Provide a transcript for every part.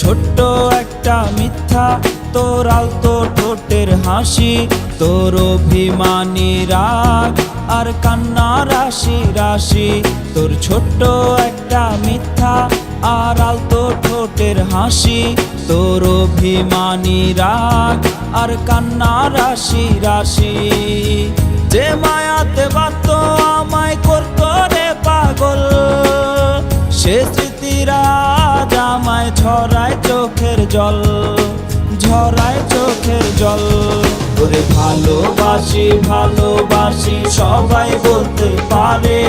ছোট্ট একটা মিথ্যা, তোর আলতো ঠোঁটের হাসি, তোর অভিমানী রাগ আর কান্না রাশি রাশি। তোর ছোট্ট একটা মিথ্যা আর আলতো ঠোঁটের হাসি, তোর অভিমানী রাগ আর কান্না রাশি রাশি। যে মায়াতে বাধ্য আমায় করতো রে পাগল, সে স্মৃতিরা আজ আমায় ঝরায় চোখের জল, ঝরায় চোখের জল। ওরে ভালোবাসি ভালোবাসি সবাই বলতে পারে,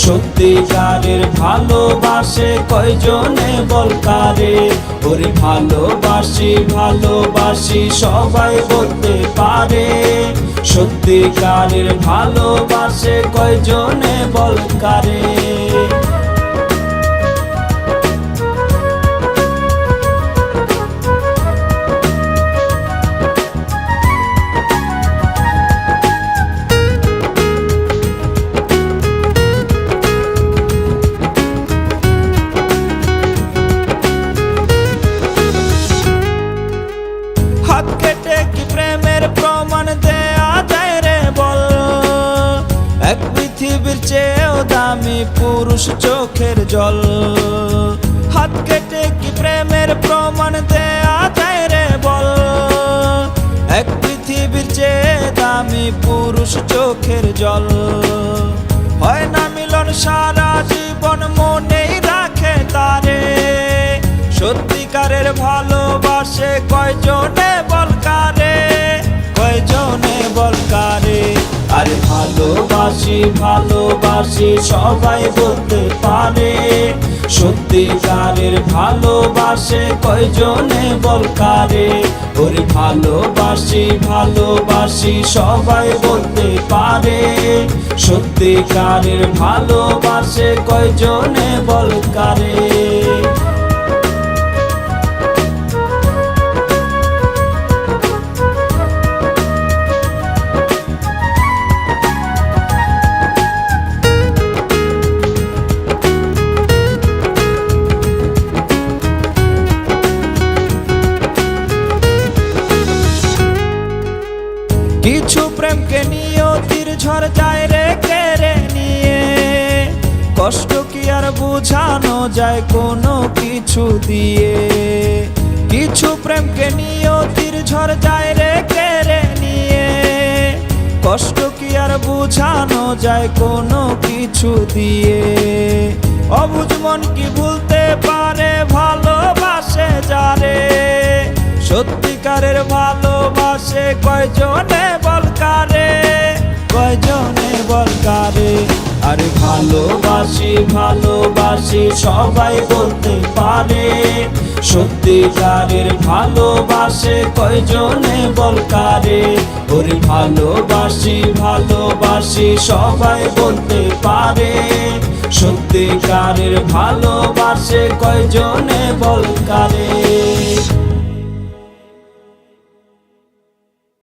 সত্যিকারের ভালোবাসে কয়জনে বল কারে। ওরে ভালোবাসি ভালোবাসি সবাই বলতে পারে, সত্যিকারের ভালোবাসে কয়জনে বল কারে। হাত কেটে কি প্রেমের প্রমাণ দেয়া যায় রে বল, এক পৃথিবীর চেয়েও দামি পুরুষ চোখের জল। হাত কেটে কি প্রেমের প্রমাণ দেয়া যায় রে বল, এক পৃথিবীর চেয়ে দামি পুরুষ চোখের জল। হয় না মিলন সারা জীবন মনেই রাখে তারে, সত্যিকারের ভালোবাসে কয়জনে বল কারে, কয়জনে বল কারে। আরে ভালোবাসি ভালোবাসি সবাই বলতে পারে, সত্যিকারের ভালোবাসে কয়জনে বল কারে। ওরে ভালোবাসি ভালোবাসি সবাই বলতে পারে, সত্যিকারের ভালোবাসে কয়জনে বল কারে। কিছু প্রেমকে নিয়তির ঝড় যায় রে কেড়ে নিয়ে, কষ্ট কি আর বোঝানো যায় কোনো কিছু দিয়ে। কিছু প্রেমকে নিয়তির ঝড় যায় রে কেড়ে নিয়ে, কষ্ট কি আর বোঝানো যায় কোনো কিছু দিয়ে। অবুঝ মন কি ভুলতে পারে ভালোবাসে যারে, সত্যিকারের ভালোবাসে কয়জনে বল কারে, কয়জনে বল কারে। আরে ভালোবাসি ভালোবাসি সবাই বলতে পারে, সত্যিকারের ভালোবাসে কয়জনে বল কারে। ওরে ভালোবাসি ভালোবাসি সবাই বলতে পারে, সত্যিকারের ভালোবাসে কয়জনে বল কারে।